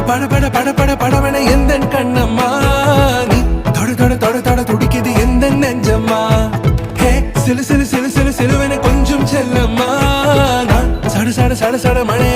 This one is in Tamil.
பட பட பட பட படவன எந்த கண்ணம்மா நீ தொட தொட தொட தொட துடிக்குது எந்த நெஞ்சம்மா ஹே சிலு சிலு சிலு சிலு சிலுவன கொஞ்சம் செல்லம்மா நான் சட சட சட சட மழை